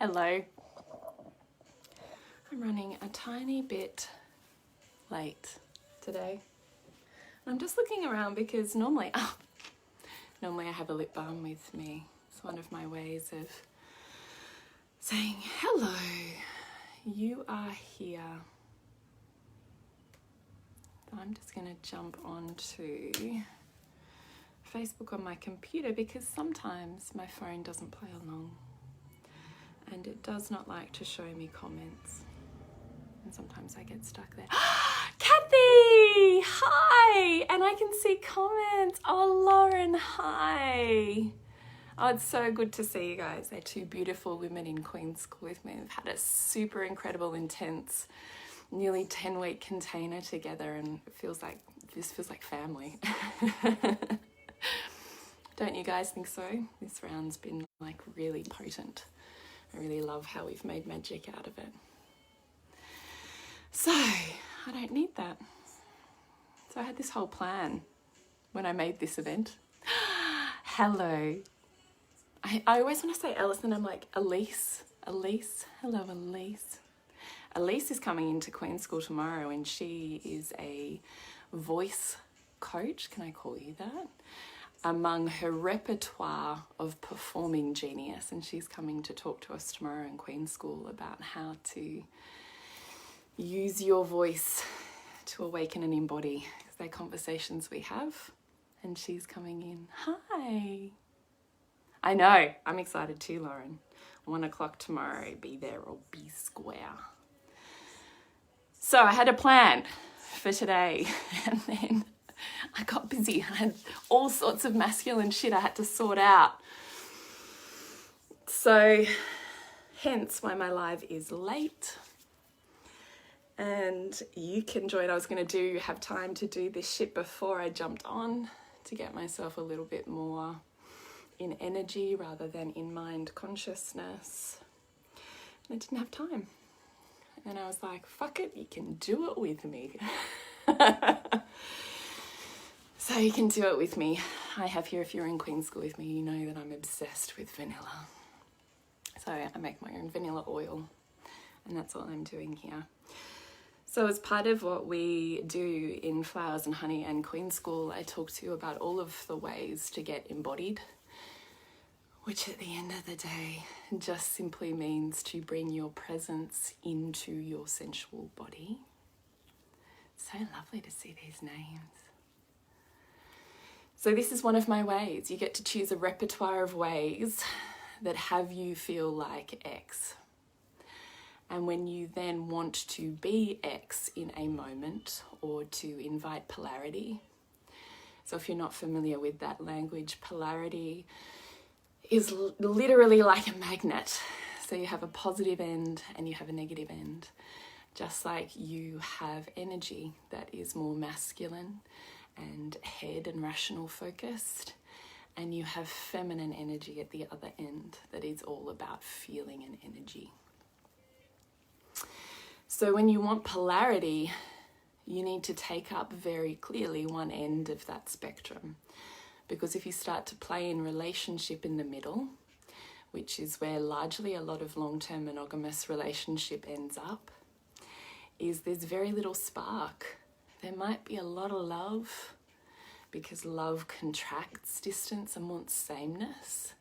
Hello. I'm running a tiny bit late today. I'm just looking around because normally I have a lip balm with me. It's one of my ways of saying, hello, you are here. I'm just going to jump onto Facebook on my computer because sometimes my phone doesn't play along and it does not like to show me comments. And sometimes I get stuck there. Kathy! Hi! And I can see comments. Oh, Lauren, hi. Oh, it's so good to see you guys. They're two beautiful women in Queen's School with me. We've had a super incredible, intense, nearly 10-week container together, and this feels like family. Don't you guys think so? This round's been like really potent. I really love how we've made magic out of it. So, I don't need that. So I had this whole plan when I made this event. Hello. I always want to say Alice and I'm like, Elise. Hello, Elise. Elise is coming into Queen's School tomorrow and she is a voice coach, can I call you that? Among her repertoire of performing genius, and she's coming to talk to us tomorrow in Queen's School about how to use your voice to awaken and embody. Because they're conversations we have, and she's coming in. Hi. I know, I'm excited too, Lauren. 1 o'clock tomorrow, be there or be square. So I had a plan for today, and then I got busy. I had all sorts of masculine shit I had to sort out. So hence why my live is late. And you can join. I was going to have time to do this shit before I jumped on to get myself a little bit more in energy rather than in mind consciousness. And I didn't have time. And I was like, fuck it, you can do it with me. So you can do it with me. I have here, if you're in Queen's School with me, you know that I'm obsessed with vanilla. So I make my own vanilla oil, and that's all I'm doing here. So as part of what we do in Flowers and Honey and Queen's School, I talk to you about all of the ways to get embodied, which at the end of the day just simply means to bring your presence into your sensual body. So lovely to see these names. So this is one of my ways. You get to choose a repertoire of ways that have you feel like X. And when you then want to be X in a moment or to invite polarity. So if you're not familiar with that language, polarity is literally like a magnet. So you have a positive end and you have a negative end. Just like you have energy that is more masculine and head and rational focused, and you have feminine energy at the other end that is all about feeling and energy. So when you want polarity, you need to take up very clearly one end of that spectrum, because if you start to play in relationship in the middle, which is where largely a lot of long-term monogamous relationship ends up, is there's very little spark. There might be a lot of love, because love contracts distance and wants sameness,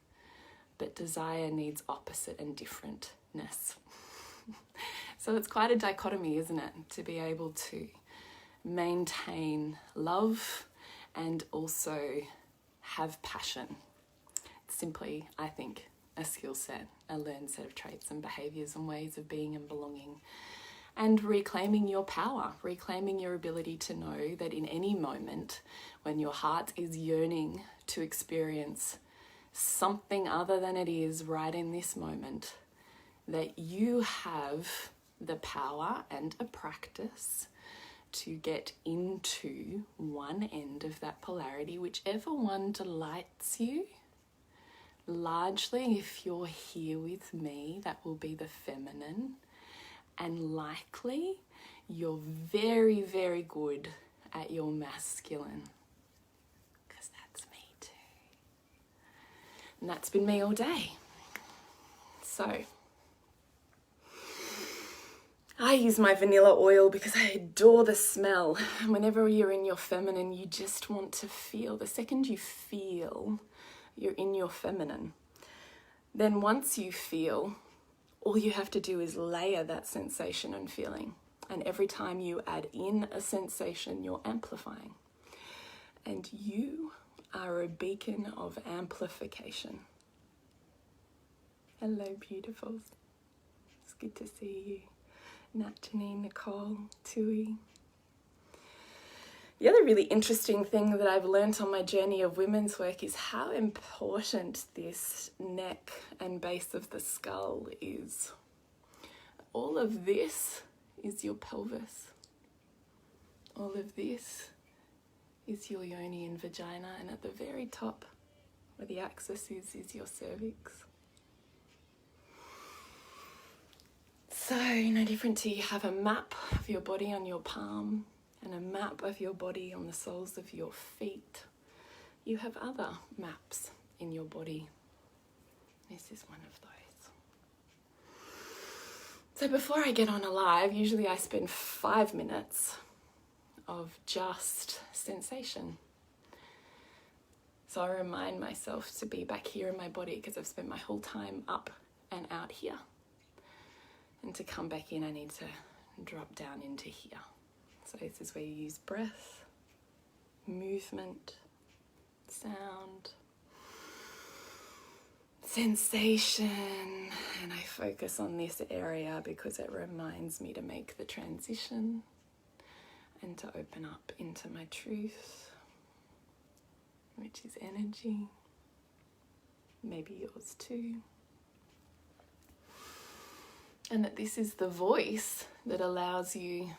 but desire needs opposite and differentness. So it's quite a dichotomy, isn't it? To be able to maintain love and also have passion. It's simply, I think, a skill set, a learned set of traits and behaviours and ways of being and belonging. And reclaiming your power, reclaiming your ability to know that in any moment when your heart is yearning to experience something other than it is right in this moment, that you have the power and a practice to get into one end of that polarity, whichever one delights you. Largely, if you're here with me, that will be the feminine. And likely, you're very, very good at your masculine. Because that's me too. And that's been me all day. So, I use my vanilla oil because I adore the smell. Whenever you're in your feminine, you just want to feel. The second you feel, you're in your feminine. Then once you feel, all you have to do is layer that sensation and feeling. And every time you add in a sensation, you're amplifying. And you are a beacon of amplification. Hello, beautifuls. It's good to see you. Nat, Janine, Nicole, Tui. The other really interesting thing that I've learned on my journey of women's work is how important this neck and base of the skull is. All of this is your pelvis. All of this is your yoni and vagina, and at the very top, where the axis is your cervix. So, no different to you have a map of your body on your palm and a map of your body on the soles of your feet. You have other maps in your body. This is one of those. So before I get on a live, usually I spend 5 minutes of just sensation. So I remind myself to be back here in my body because I've spent my whole time up and out here. And to come back in, I need to drop down into here. So this is where you use breath, movement, sound, sensation, and I focus on this area because it reminds me to make the transition and to open up into my truth, which is energy, maybe yours too. And that this is the voice that allows you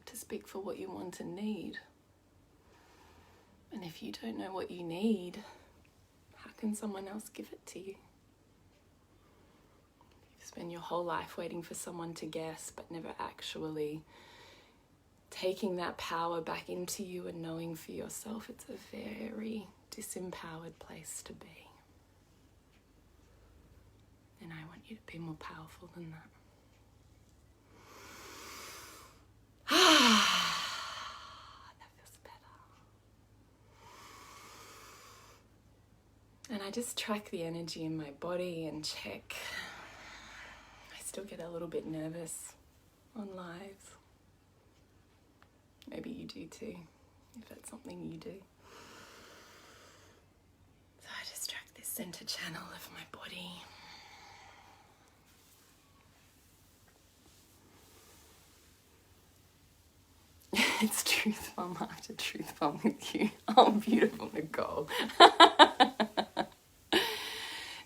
to speak for what you want and need. And if you don't know what you need, how can someone else give it to you? You spend your whole life waiting for someone to guess, but never actually taking that power back into you and knowing for yourself. It's a very disempowered place to be. And I want you to be more powerful than that. That feels better. And I just track the energy in my body and check. I still get a little bit nervous on lives. Maybe you do too, if that's something you do. So I just track this center channel of my body. It's truth bomb after truth bomb with you. Oh, beautiful Nicole.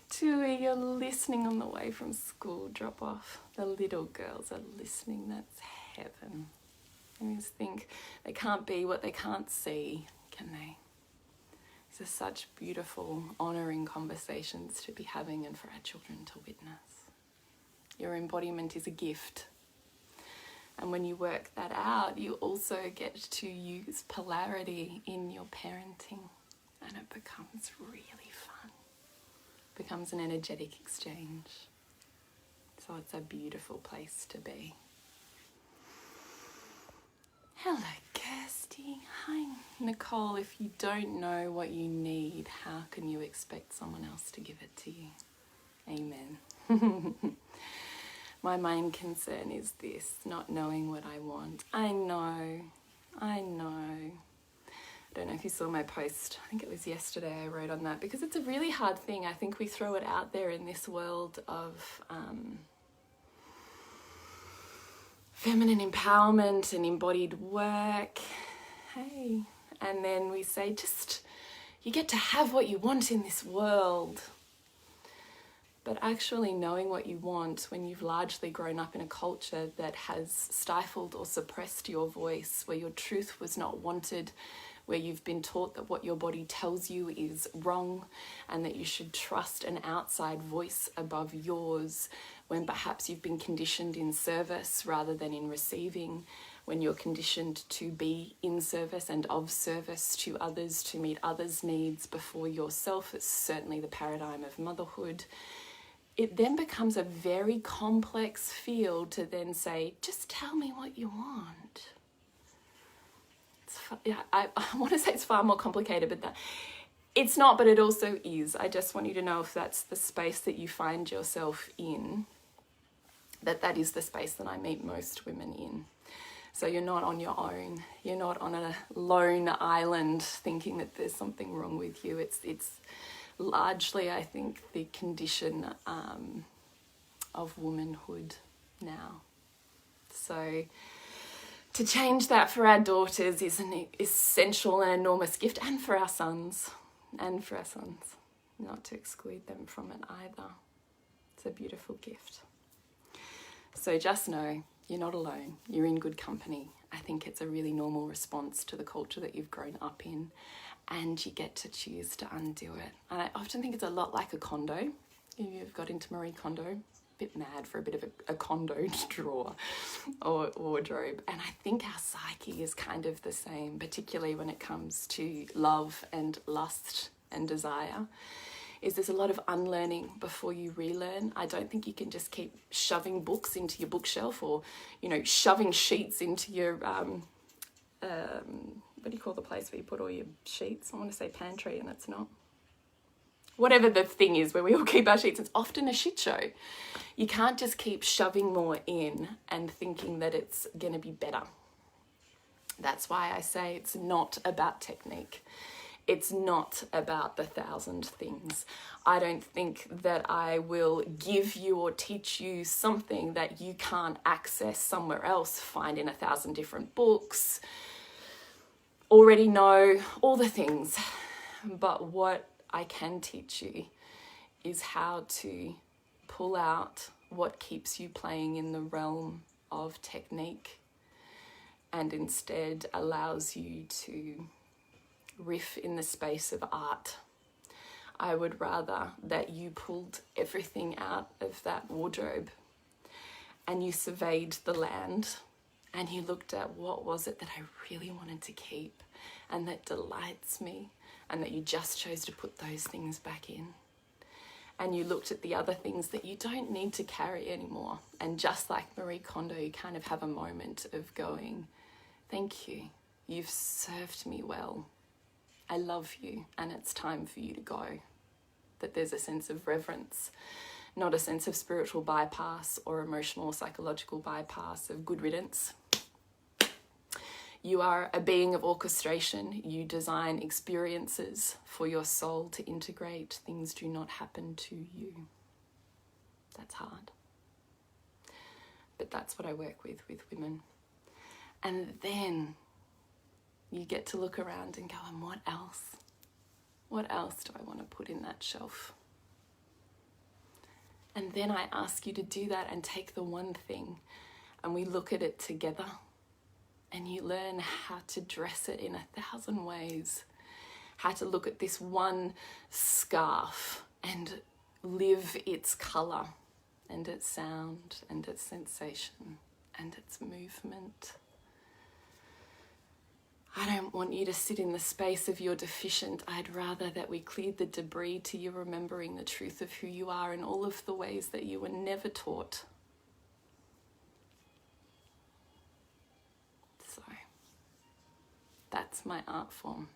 Tui, you're listening on the way from school drop off. The little girls are listening. That's heaven. I just think they can't be what they can't see, can they? These are such beautiful, honouring conversations to be having and for our children to witness. Your embodiment is a gift. And when you work that out, you also get to use polarity in your parenting. And it becomes really fun. It becomes an energetic exchange. So it's a beautiful place to be. Hello, Kirsty. Hi, Nicole. If you don't know what you need, how can you expect someone else to give it to you? Amen. My main concern is this, not knowing what I want. I know. I don't know if you saw my post. I think it was yesterday I wrote on that because it's a really hard thing. I think we throw it out there in this world of feminine empowerment and embodied work. Hey. And then we say, just, you get to have what you want in this world. But actually knowing what you want when you've largely grown up in a culture that has stifled or suppressed your voice, where your truth was not wanted, where you've been taught that what your body tells you is wrong and that you should trust an outside voice above yours, when perhaps you've been conditioned in service rather than in receiving, when you're conditioned to be in service and of service to others, to meet others' needs before yourself. It's certainly the paradigm of motherhood. it then becomes a very complex field to then say, just tell me what you want. I want to say it's far more complicated, but it's not, but it also is. I just want you to know, if that's the space that you find yourself in, that is the space that I meet most women in. So you're not on your own. You're not on a lone island thinking that there's something wrong with you. It's largely, I think, the condition of womanhood now. So to change that for our daughters is an essential and enormous gift, and for our sons, not to exclude them from it either. It's a beautiful gift. So just know you're not alone. You're in good company. I think it's a really normal response to the culture that you've grown up in, and you get to choose to undo it. And I often think it's a lot like a condo. If you've got into Marie Kondo, a bit mad for a bit of a condo drawer or wardrobe. And I think our psyche is kind of the same, particularly when it comes to love and lust and desire. There's a lot of unlearning before you relearn. I don't think you can just keep shoving books into your bookshelf, or, shoving sheets into your, what do you call the place where you put all your sheets? I want to say pantry, and it's not. Whatever the thing is where we all keep our sheets, it's often a shit show. You can't just keep shoving more in and thinking that it's going to be better. That's why I say it's not about technique. It's not about the 1,000 things. I don't think that I will give you or teach you something that you can't access somewhere else, find in 1,000 different books, already know, all the things. But what I can teach you is how to pull out what keeps you playing in the realm of technique, and instead allows you to riff in the space of art. I would rather that you pulled everything out of that wardrobe and you surveyed the land and you looked at what was it that I really wanted to keep and that delights me, and that you just chose to put those things back in. And you looked at the other things that you don't need to carry anymore. And just like Marie Kondo, you kind of have a moment of going, thank you, you've served me well. I love you, and it's time for you to go. That there's a sense of reverence, not a sense of spiritual bypass or emotional or psychological bypass of good riddance. You are a being of orchestration. You design experiences for your soul to integrate. Things do not happen to you. That's hard. But that's what I work with women. And then you get to look around and go, and what else? What else do I want to put in that shelf? And then I ask you to do that and take the one thing, and we look at it together, and you learn how to dress it in 1,000 ways, how to look at this one scarf and live its colour and its sound and its sensation and its movement. I don't want you to sit in the space of you're deficient. I'd rather that we cleared the debris to you remembering the truth of who you are in all of the ways that you were never taught. So, that's my art form.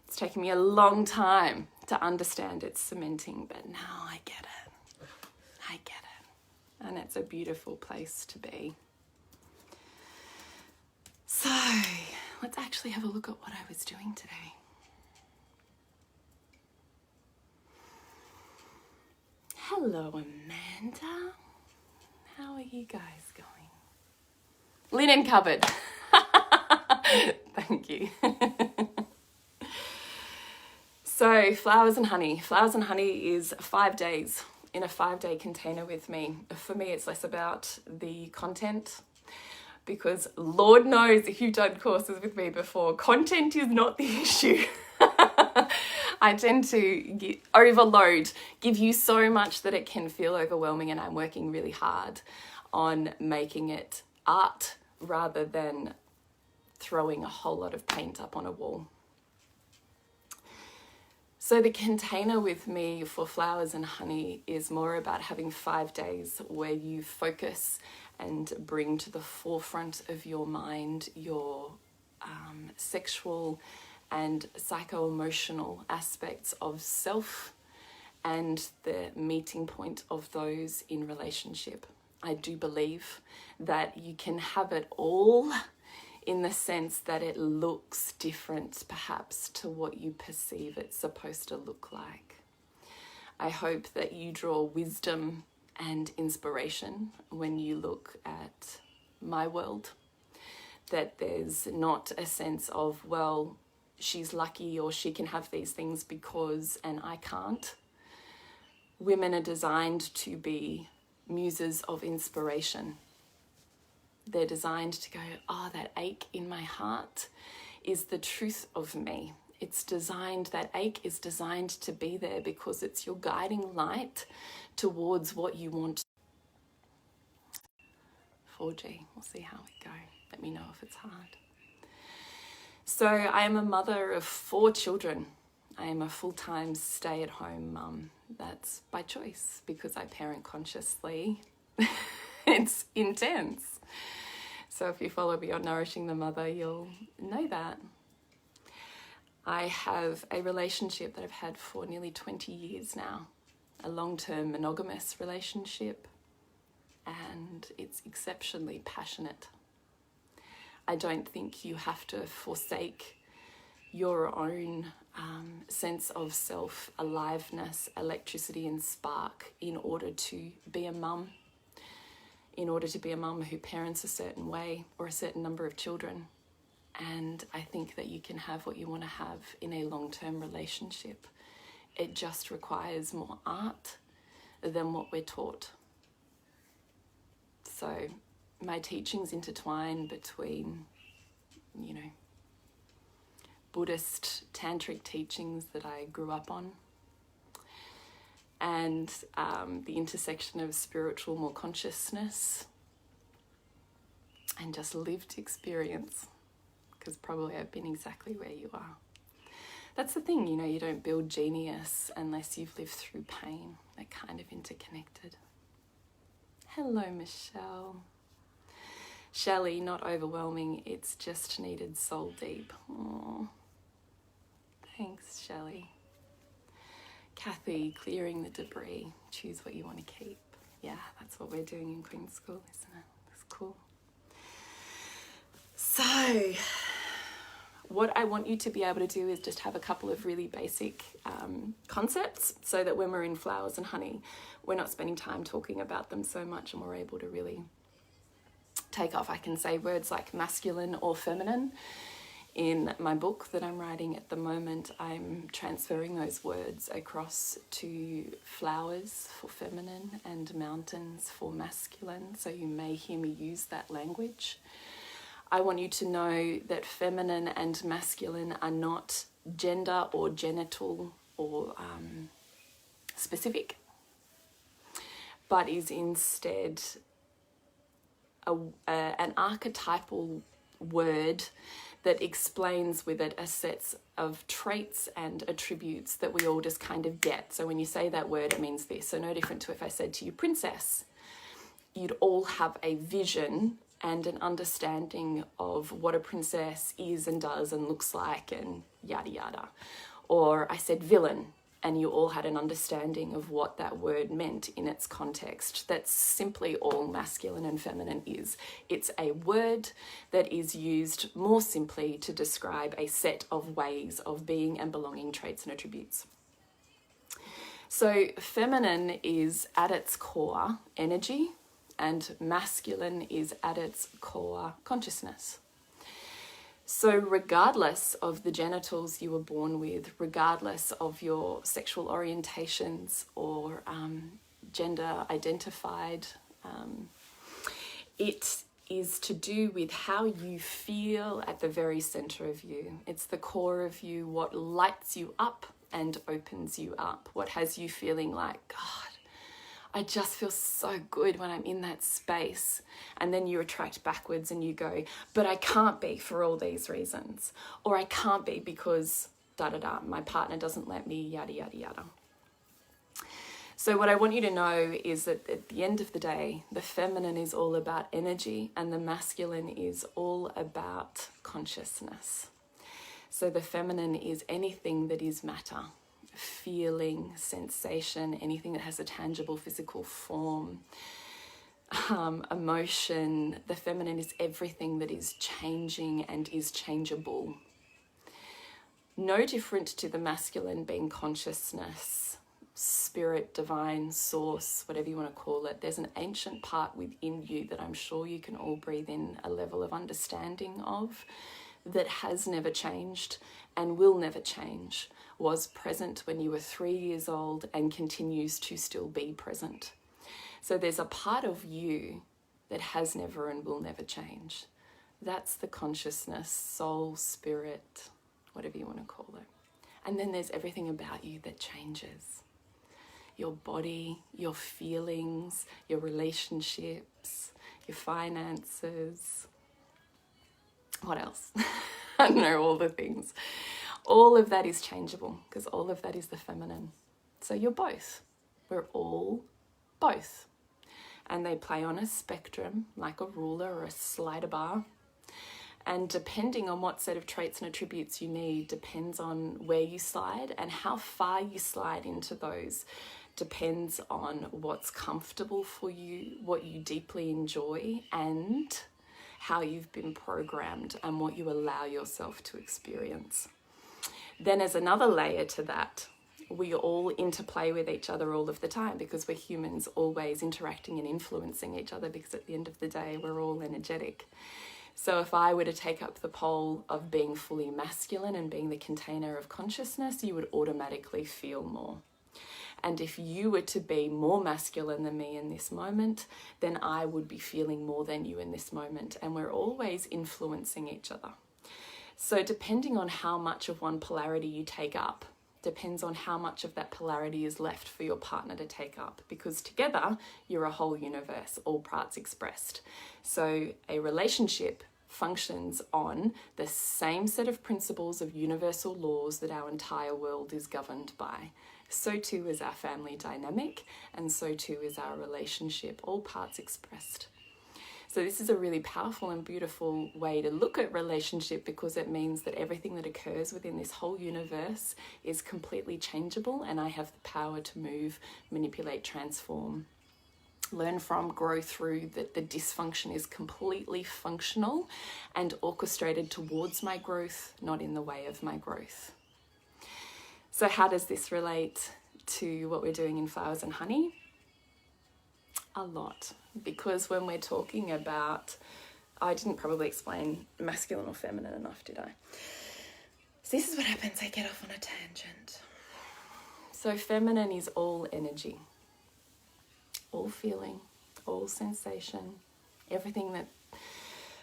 It's taken me a long time to understand its cementing, but now I get it. I get it. And it's a beautiful place to be. So, let's actually have a look at what I was doing today. Hello, Amanda. How are you guys going? Linen cupboard. Thank you. So, flowers and honey. Flowers and honey is 5 days in a 5-day container with me. For me, it's less about the content, because Lord knows if you've done courses with me before, content is not the issue. I tend to overload, give you so much that it can feel overwhelming, and I'm working really hard on making it art rather than throwing a whole lot of paint up on a wall. So the container with me for Flowers and Honey is more about having 5 days where you focus and bring to the forefront of your mind your sexual and psycho-emotional aspects of self and the meeting point of those in relationship. I do believe that you can have it all in the sense that it looks different perhaps to what you perceive it's supposed to look like. I hope that you draw wisdom and inspiration when you look at my world, that there's not a sense of, well, she's lucky or she can have these things because and I can't. Women are designed to be muses of inspiration. They're designed to go, oh, that ache in my heart is the truth of me. It's designed, that ache is designed to be there because it's your guiding light towards what you want. 4G, we'll see how we go. Let me know if it's hard. So I am a mother of 4 children. I am a full-time stay-at-home mum. That's by choice because I parent consciously. It's intense. So if you follow Beyond Nourishing the Mother, you'll know that. I have a relationship that I've had for nearly 20 years now, a long-term monogamous relationship, and it's exceptionally passionate. I don't think you have to forsake your own sense of self, aliveness, electricity and spark in order to be a mum, in order to be a mum who parents a certain way or a certain number of children. And I think that you can have what you want to have in a long-term relationship. It just requires more art than what we're taught. So my teachings intertwine between, Buddhist tantric teachings that I grew up on and the intersection of spiritual more consciousness and just lived experience, because probably I've been exactly where you are. That's the thing, you don't build genius unless you've lived through pain. They're kind of interconnected. Hello, Michelle. Shelley, not overwhelming, it's just needed soul deep. Aww. Thanks, Shelley. Kathy, clearing the debris. Choose what you want to keep. Yeah, that's what we're doing in Queen School, isn't it? That's cool. So, what I want you to be able to do is just have a couple of really basic concepts so that when we're in Flowers and Honey, we're not spending time talking about them so much and we're able to really take off. I can say words like masculine or feminine. In my book that I'm writing at the moment, I'm transferring those words across to flowers for feminine and mountains for masculine, so you may hear me use that language. I want you to know that feminine and masculine are not gender or genital or specific, but is instead an archetypal word that explains with it a set of traits and attributes that we all just kind of get. So when you say that word, it means this. So no different to if I said to you, princess, you'd all have a vision and an understanding of what a princess is and does and looks like and yada yada. Or I said villain, and you all had an understanding of what that word meant in its context. That's simply all masculine and feminine is. It's a word that is used more simply to describe a set of ways of being and belonging, traits and attributes. So feminine is at its core energy, and masculine is at its core consciousness. So regardless of the genitals you were born with, regardless of your sexual orientations or gender identified, it is to do with how you feel at the very center of you. It's the core of you, what lights you up and opens you up, what has you feeling like, God, I just feel so good when I'm in that space. And then you retract backwards and you go, but I can't be for all these reasons. Or I can't be because da-da-da, my partner doesn't let me, yada, yada, yada. So what I want you to know is that at the end of the day, the feminine is all about energy and the masculine is all about consciousness. So the feminine is anything that is matter, feeling, sensation, anything that has a tangible physical form, emotion. The feminine is everything that is changing and is changeable. No different to the masculine being consciousness, spirit, divine, source, whatever you want to call it. There's an ancient part within you that I'm sure you can all breathe in a level of understanding of, that has never changed and will never change, was present when you were 3 years old and continues to still be present. So there's a part of you that has never and will never change. That's the consciousness, soul, spirit, whatever you want to call it. And then there's everything about you that changes. Your body, your feelings, your relationships, your finances. What else? I don't know, all the things. All of that is changeable because all of that is the feminine. So you're both. We're all both. And they play on a spectrum like a ruler or a slider bar. And depending on what set of traits and attributes you need depends on where you slide, and how far you slide into those depends on what's comfortable for you, what you deeply enjoy, and how you've been programmed and what you allow yourself to experience. Then as another layer to that, we all interplay with each other all of the time because we're humans, always interacting and influencing each other, because at the end of the day, we're all energetic. So if I were to take up the pole of being fully masculine and being the container of consciousness, you would automatically feel more. And if you were to be more masculine than me in this moment, then I would be feeling more than you in this moment. And we're always influencing each other. So depending on how much of one polarity you take up, depends on how much of that polarity is left for your partner to take up. Because together, you're a whole universe, all parts expressed. So a relationship functions on the same set of principles of universal laws that our entire world is governed by. So too is our family dynamic, and so too is our relationship, all parts expressed. So this is a really powerful and beautiful way to look at relationship, because it means that everything that occurs within this whole universe is completely changeable, and I have the power to move, manipulate, transform, learn from, grow through, that the dysfunction is completely functional and orchestrated towards my growth, not in the way of my growth. So how does this relate to what we're doing in Flowers and Honey? A lot. Because when we're talking about, I didn't probably explain masculine or feminine enough, did I? So this is what happens, I get off on a tangent. So feminine is all energy, all feeling, all sensation, everything that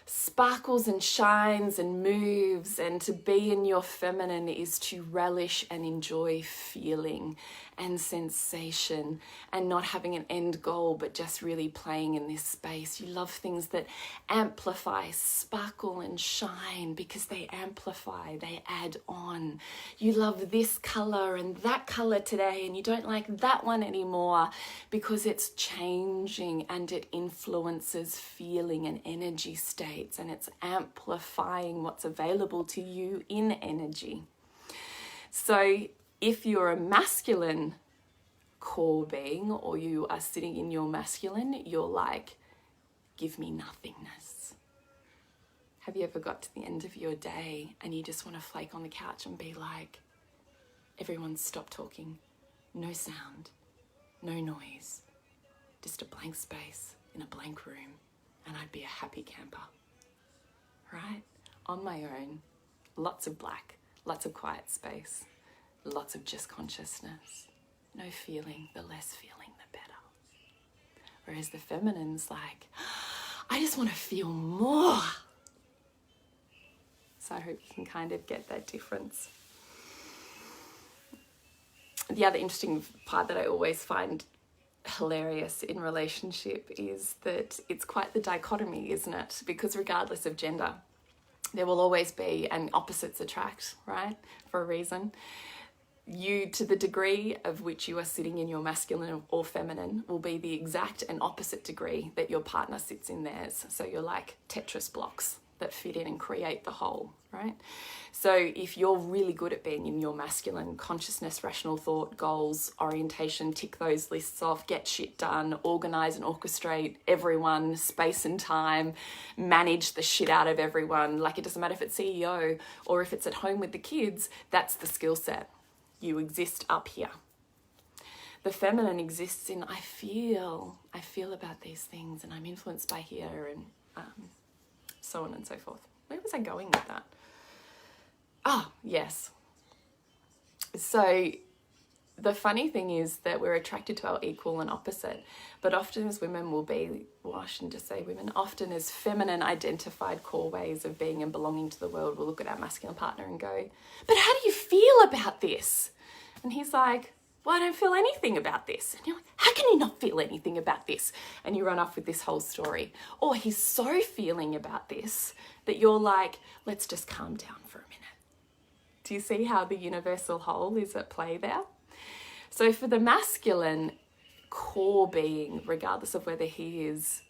sparkles and shines and moves. And to be in your feminine is to relish and enjoy feeling and sensation, and not having an end goal, but just really playing in this space. You love things that amplify, sparkle and shine because they amplify, they add on. You love this color and that color today, and you don't like that one anymore because it's changing and it influences feeling and energy states, and it's amplifying what's available to you in energy. So if you're a masculine core being, or you are sitting in your masculine, you're like, give me nothingness. Have you ever got to the end of your day and you just want to flake on the couch and be like, everyone stop talking, no sound, no noise, just a blank space in a blank room, and I'd be a happy camper, right? On my own, lots of black, lots of quiet space, lots of just consciousness, no feeling. The less feeling, the better. Whereas the feminine's like, I just want to feel more. So I hope you can kind of get that difference. The other interesting part that I always find hilarious in relationship is that it's quite the dichotomy, isn't it? Because regardless of gender, There will always be, and opposites attract, right? For a reason. You, to the degree of which you are sitting in your masculine or feminine, will be the exact and opposite degree that your partner sits in theirs. So you're like Tetris blocks that fit in and create the whole, right? So if you're really good at being in your masculine, consciousness, rational thought, goals, orientation, tick those lists off, get shit done, organize and orchestrate everyone, space and time, manage the shit out of everyone, like it doesn't matter if it's CEO or if it's at home with the kids, that's the skill set. You exist up here. The feminine exists in I feel about these things and I'm influenced by here and so on and so forth. Where was I going with that? Oh, yes. So the funny thing is that we're attracted to our equal and opposite, but often as women will be, well, I shouldn't just say women, often as feminine identified core ways of being and belonging to the world, we'll look at our masculine partner and go, but how do you feel about this? And he's like, well, I don't feel anything about this. And you're like, how can you not feel anything about this? And you run off with this whole story. Or he's so feeling about this that you're like, let's just calm down for a minute. Do you see how the universal whole is at play there? So for the masculine core being, regardless of whether he is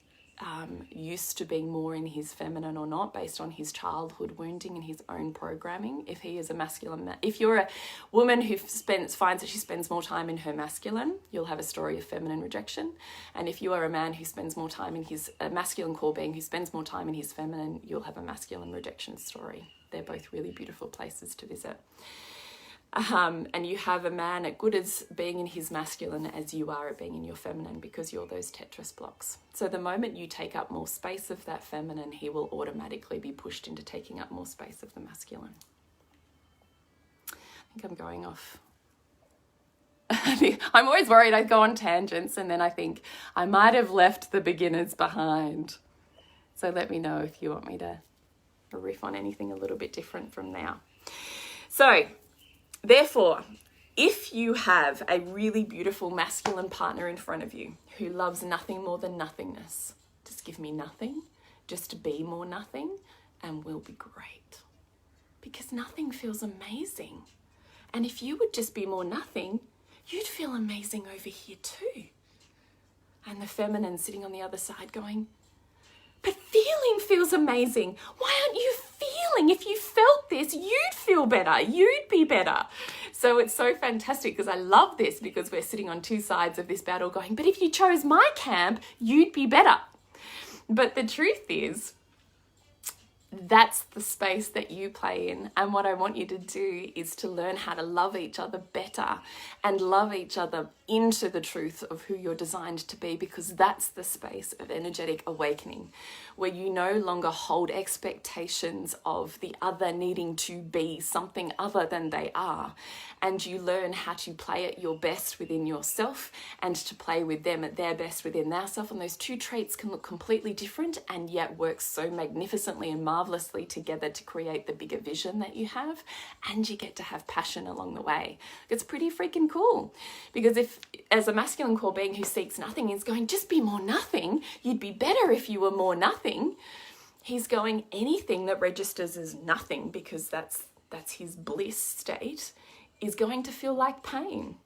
used to being more in his feminine or not, based on his childhood wounding and his own programming, if he is a masculine, if you're a woman who finds that she spends more time in her masculine, you'll have a story of feminine rejection. And if you are a man who spends more time in his masculine core being, who spends more time in his feminine, you'll have a masculine rejection story. They're both really beautiful places to visit. And you have a man at good as being in his masculine as you are at being in your feminine, because you're those Tetris blocks. So the moment you take up more space of that feminine, he will automatically be pushed into taking up more space of the masculine. I think I'm going off. I'm always worried I go on tangents and then I think I might have left the beginners behind. So let me know if you want me to riff on anything a little bit different from now. So therefore, if you have a really beautiful masculine partner in front of you who loves nothing more than nothingness, just give me nothing, just be more nothing, and we'll be great. Because nothing feels amazing. And if you would just be more nothing, you'd feel amazing over here too. And the feminine sitting on the other side going, but feeling feels amazing. Why aren't you feeling? If you felt this, you'd feel better. You'd be better. So it's so fantastic because I love this, because we're sitting on two sides of this battle going, but if you chose my camp, you'd be better. But the truth is, that's the space that you play in. And what I want you to do is to learn how to love each other better and love each other into the truth of who you're designed to be, because that's the space of energetic awakening, where you no longer hold expectations of the other needing to be something other than they are. And you learn how to play at your best within yourself and to play with them at their best within their self. And those two traits can look completely different and yet work so magnificently and marvelously together to create the bigger vision that you have. And you get to have passion along the way. It's pretty freaking cool, because if as a masculine core being who seeks nothing is going, just be more nothing, you'd be better if you were more nothing. He's going, anything that registers as nothing, because that's his bliss state, is going to feel like pain.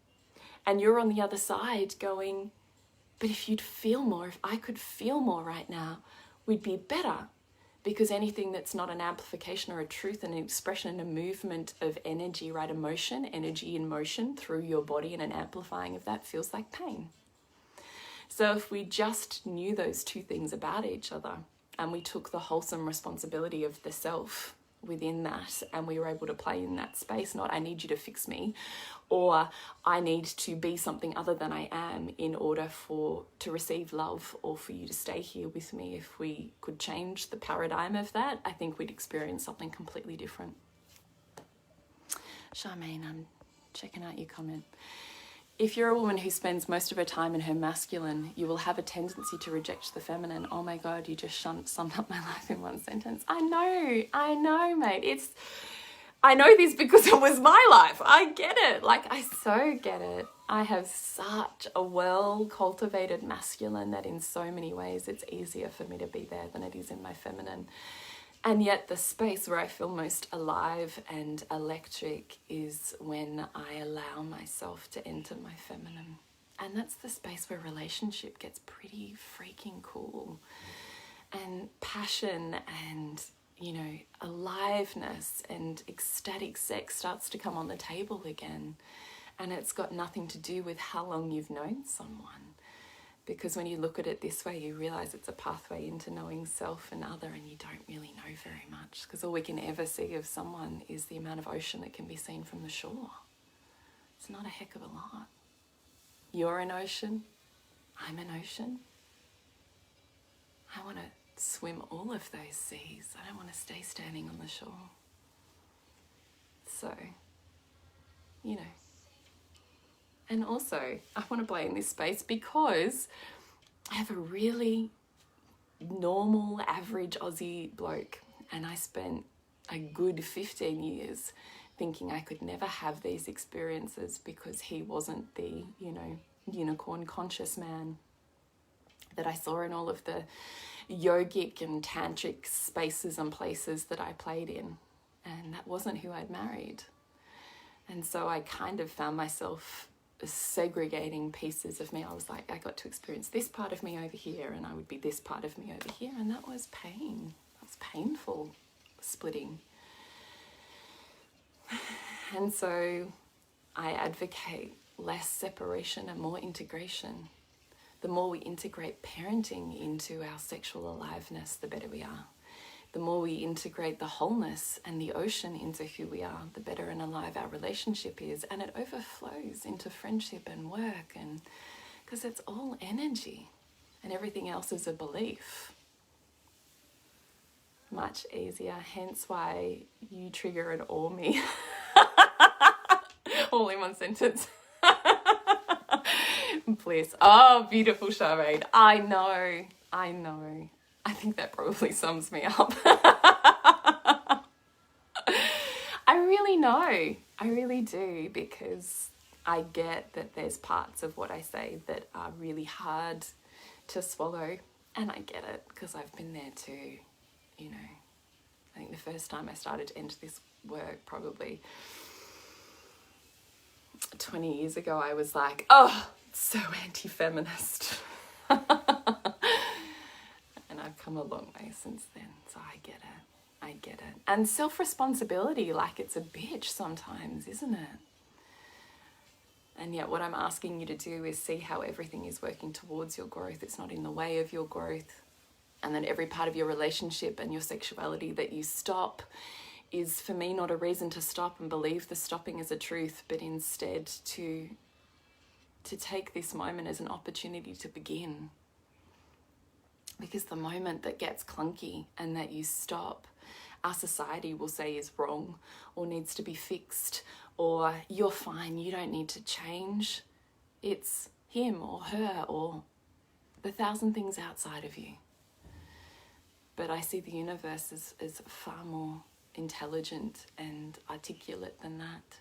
And you're on the other side going, but if you'd feel more, if I could feel more right now, we'd be better. Because anything that's not an amplification or a truth and an expression and a movement of energy, right? Emotion, energy in motion through your body, and an amplifying of that feels like pain. So if we just knew those two things about each other, and we took the wholesome responsibility of the self within that, and we were able to play in that space, not I need you to fix me, or I need to be something other than I am in order to receive love, or for you to stay here with me. If we could change the paradigm of that, I think we'd experience something completely different. Charmaine, I'm checking out your comment. If you're a woman who spends most of her time in her masculine, you will have a tendency to reject the feminine. Oh my God, you just summed up my life in one sentence. I know, mate. I know this because it was my life. I get it. I so get it. I have such a well-cultivated masculine that in so many ways it's easier for me to be there than it is in my feminine. And yet the space where I feel most alive and electric is when I allow myself to enter my feminine. And that's the space where relationship gets pretty freaking cool. And passion and, you know, aliveness and ecstatic sex starts to come on the table again. And it's got nothing to do with how long you've known someone. Because when you look at it this way, you realize it's a pathway into knowing self and other, and you don't really know very much. Because all we can ever see of someone is the amount of ocean that can be seen from the shore. It's not a heck of a lot. You're an ocean. I'm an ocean. I want to swim all of those seas. I don't want to stay standing on the shore. So, you know. And also, I want to play in this space because I have a really normal, average Aussie bloke, and I spent a good 15 years thinking I could never have these experiences because he wasn't the, you know, unicorn conscious man that I saw in all of the yogic and tantric spaces and places that I played in. And that wasn't who I'd married. And so I kind of found myself segregating pieces of me. I was like, I got to experience this part of me over here, and I would be this part of me over here, and that was pain. That was painful splitting. And so I advocate less separation and more integration. The more we integrate parenting into our sexual aliveness, the better we are. The more we integrate the wholeness and the ocean into who we are, the better and alive our relationship is. And it overflows into friendship and work, and because it's all energy and everything else is a belief. Much easier, hence why you trigger and awe me. All in one sentence. Please. Oh, beautiful Charmaine. I know. I think that probably sums me up. I really know. I really do, because I get that there's parts of what I say that are really hard to swallow. And I get it, because I've been there too. You know, I think the first time I started to enter this work, probably 20 years ago, I was like, oh, so anti-feminist. And I've come a long way since then, so I get it. And self-responsibility, like, it's a bitch sometimes, isn't it? And yet what I'm asking you to do is see how everything is working towards your growth. It's not in the way of your growth. And then every part of your relationship and your sexuality that you stop is, for me, not a reason to stop and believe the stopping is a truth, but instead to take this moment as an opportunity to begin. Because the moment that gets clunky and that you stop, our society will say is wrong or needs to be fixed, or you're fine, you don't need to change. It's him or her or the thousand things outside of you. But I see the universe as far more intelligent and articulate than that.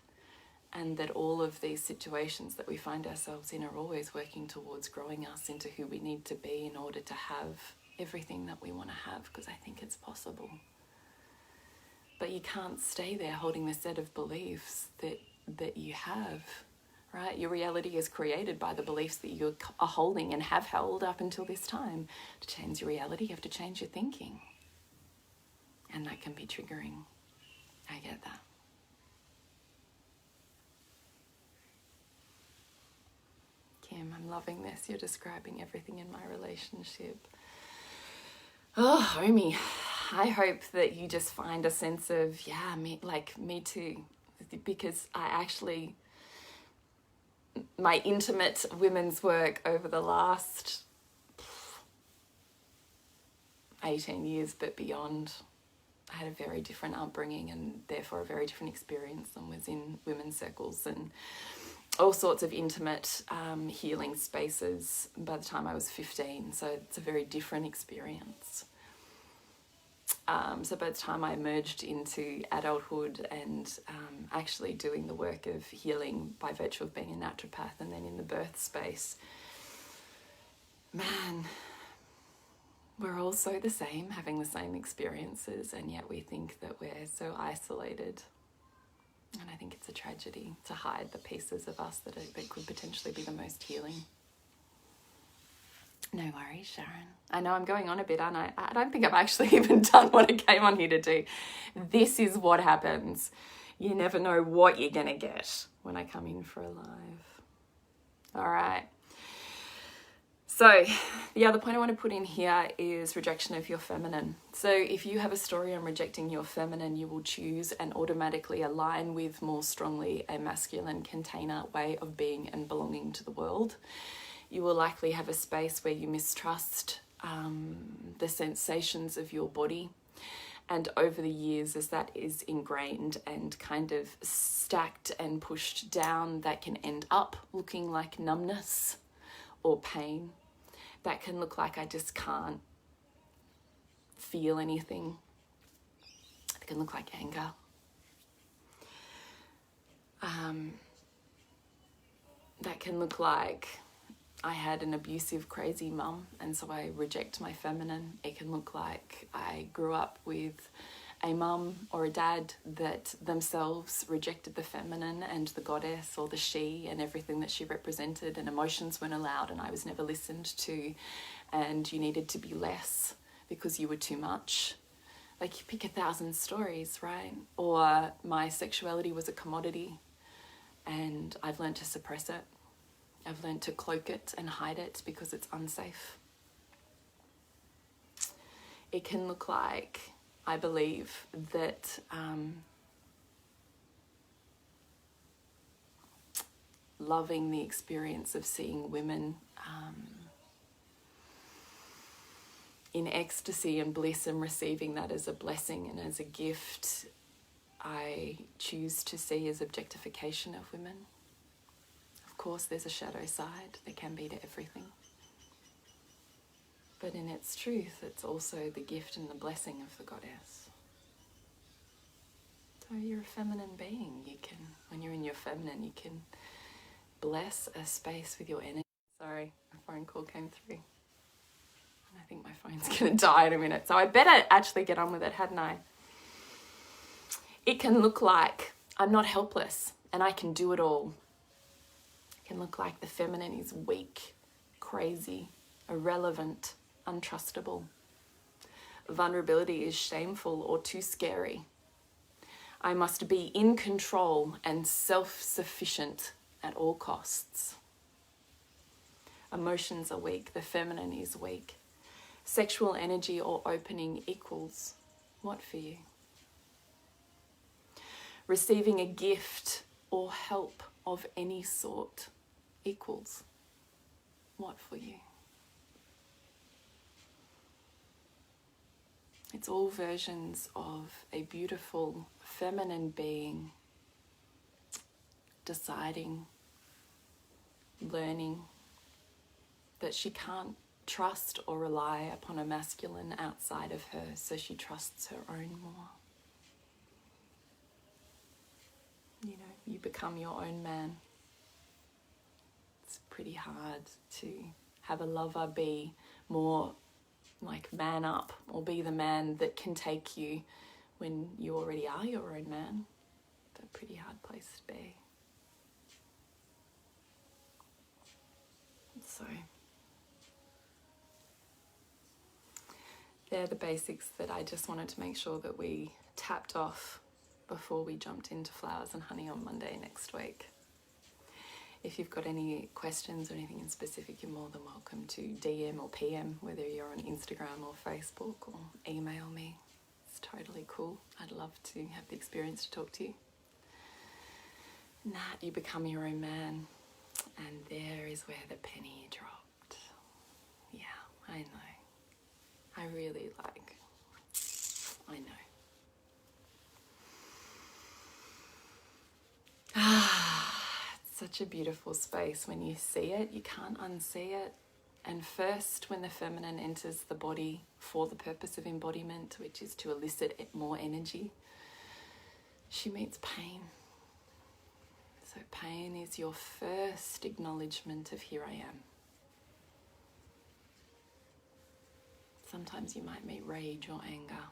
And that all of these situations that we find ourselves in are always working towards growing us into who we need to be in order to have everything that we want to have, because I think it's possible. But you can't stay there holding the set of beliefs that you have, right? Your reality is created by the beliefs that you are holding and have held up until this time. To change your reality, you have to change your thinking. And that can be triggering. I get that. Kim, I'm loving this. You're describing everything in my relationship. Oh, homie, I hope that you just find a sense of, yeah, me too. Because my intimate women's work over the last 18 years, but beyond, I had a very different upbringing and therefore a very different experience, and was in women's circles and all sorts of intimate healing spaces by the time I was 15. So it's a very different experience. So by the time I emerged into adulthood and actually doing the work of healing by virtue of being a naturopath and then in the birth space, man, we're all so the same, having the same experiences, and yet we think that we're so isolated. And I think it's a tragedy to hide the pieces of us that could potentially be the most healing. No worries, Sharon. I know I'm going on a bit, aren't I? I don't think I've actually even done what I came on here to do. This is what happens. You never know what you're going to get when I come in for a live. All right. So the other point I want to put in here is rejection of your feminine. So if you have a story on rejecting your feminine, you will choose and automatically align with more strongly a masculine container way of being and belonging to the world. You will likely have a space where you mistrust the sensations of your body. And over the years, as that is ingrained and kind of stacked and pushed down, that can end up looking like numbness or pain. That can look like I just can't feel anything. It can look like anger. That can look like I had an abusive, crazy mum, and so I reject my feminine. It can look like I grew up with a mum or a dad that themselves rejected the feminine and the goddess or the she and everything that she represented, and emotions weren't allowed and I was never listened to, and you needed to be less because you were too much. Like, you pick 1,000 stories, right? Or my sexuality was a commodity and I've learned to suppress it. I've learned to cloak it and hide it because it's unsafe. It can look like, I believe, that loving the experience of seeing women in ecstasy and bliss and receiving that as a blessing and as a gift, I choose to see as objectification of women. Of course, there's a shadow side. There can be to everything. But in its truth, it's also the gift and the blessing of the goddess. So you're a feminine being. You can, when you're in your feminine, you can bless a space with your energy. Sorry, a phone call came through. I think my phone's going to die in a minute. So I better actually get on with it, hadn't I? It can look like I'm not helpless and I can do it all. Can look like the feminine is weak, crazy, irrelevant, untrustable. Vulnerability is shameful or too scary. I must be in control and self-sufficient at all costs. Emotions are weak, the feminine is weak. Sexual energy or opening equals what for you? Receiving a gift or help of any sort equals what for you? It's all versions of a beautiful feminine being deciding, learning that she can't trust or rely upon a masculine outside of her, so she trusts her own more. You know, you become your own man. It's pretty hard to have a lover be more like man up or be the man that can take you when you already are your own man. It's a pretty hard place to be. So they're the basics that I just wanted to make sure that we tapped off before we jumped into Flowers and Honey on Monday next week. If you've got any questions or anything in specific, you're more than welcome to DM or PM, whether you're on Instagram or Facebook, or email me. It's totally cool. I'd love to have the experience to talk to you. Nat, you become your own man, and there is where the penny dropped. Yeah, I know. I really I know. It's such a beautiful space. When you see it, you can't unsee it. And first, when the feminine enters the body for the purpose of embodiment, which is to elicit more energy, she meets pain. So pain is your first acknowledgement of here I am. Sometimes you might meet rage or anger.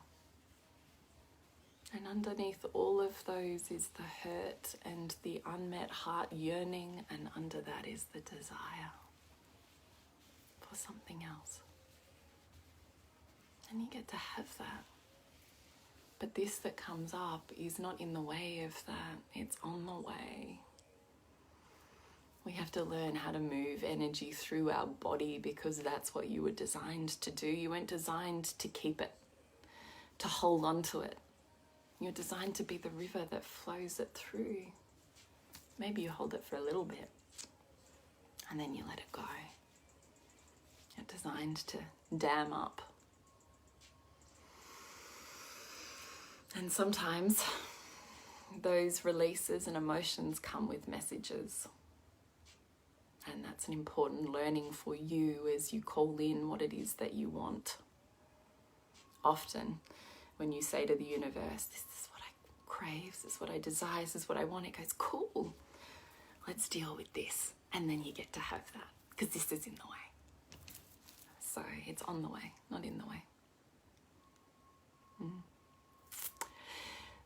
And underneath all of those is the hurt and the unmet heart yearning, and under that is the desire for something else. And you get to have that. But this that comes up is not in the way of that, it's on the way. We have to learn how to move energy through our body, because that's what you were designed to do. You weren't designed to keep it, to hold on to it. You're designed to be the river that flows it through. Maybe you hold it for a little bit and then you let it go. You're designed to dam up. And sometimes those releases and emotions come with messages. And that's an important learning for you as you call in what it is that you want. Often, when you say to the universe, this is what I crave, this is what I desire, this is what I want, it goes, cool, let's deal with this. And then you get to have that, because this is in the way. So it's on the way, not in the way.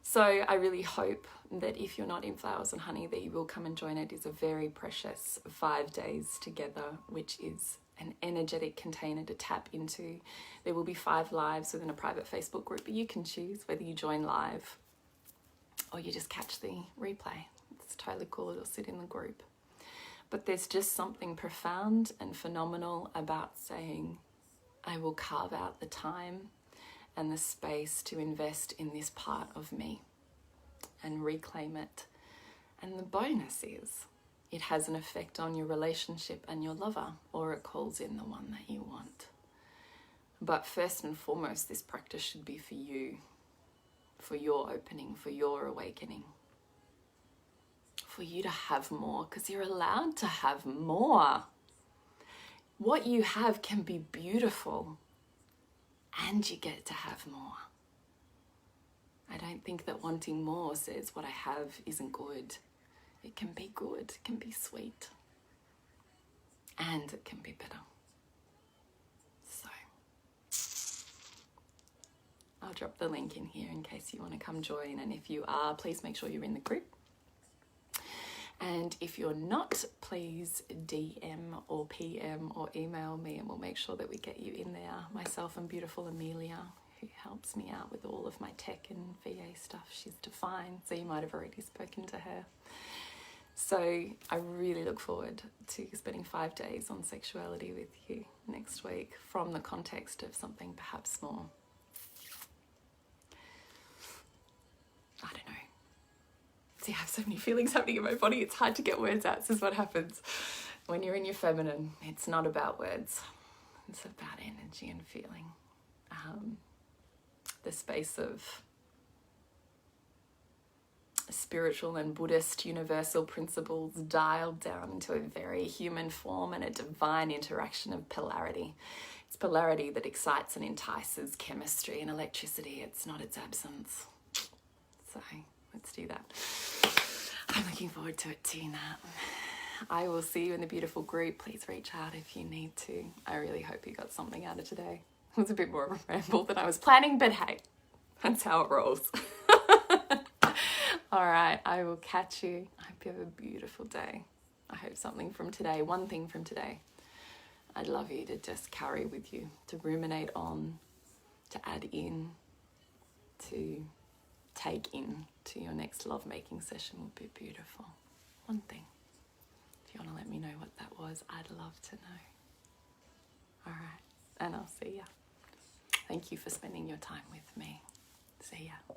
So I really hope that if you're not in Flowers and Honey, that you will come and join it. It's a very precious 5 days together, which is an energetic container to tap into. There will be 5 lives within a private Facebook group, but you can choose whether you join live or you just catch the replay. It's totally cool, it'll sit in the group. But there's just something profound and phenomenal about saying, I will carve out the time and the space to invest in this part of me and reclaim it. And the bonus is, it has an effect on your relationship and your lover, or it calls in the one that you want. But first and foremost, this practice should be for you, for your opening, for your awakening, for you to have more, because you're allowed to have more. What you have can be beautiful, and you get to have more. I don't think that wanting more says what I have isn't good. It can be good, it can be sweet, and it can be better. So, I'll drop the link in here in case you want to come join, and if you are, please make sure you're in the group. And if you're not, please DM or PM or email me, and we'll make sure that we get you in there. Myself and beautiful Amelia, who helps me out with all of my tech and VA stuff, she's divine, so you might have already spoken to her. So I really look forward to spending 5 days on sexuality with you next week, from the context of something perhaps more, I don't know. See, I have so many feelings happening in my body, it's hard to get words out. This is what happens when you're in your feminine. It's not about words, it's about energy and feeling. The space of spiritual and Buddhist universal principles dialed down into a very human form, and a divine interaction of polarity. It's polarity that excites and entices chemistry and electricity. It's not its absence. So let's do that. I'm looking forward to it too, Nat. I will see you in the beautiful group. Please reach out if you need to. I really hope you got something out of today. It was a bit more of a ramble than I was planning, but hey, that's how it rolls. All right, I will catch you. I hope you have a beautiful day. I hope something from today, one thing from today, I'd love you to just carry with you, to ruminate on, to add in, to take in to your next lovemaking session would be beautiful. One thing. If you want to let me know what that was, I'd love to know. All right, and I'll see ya. Thank you for spending your time with me. See ya.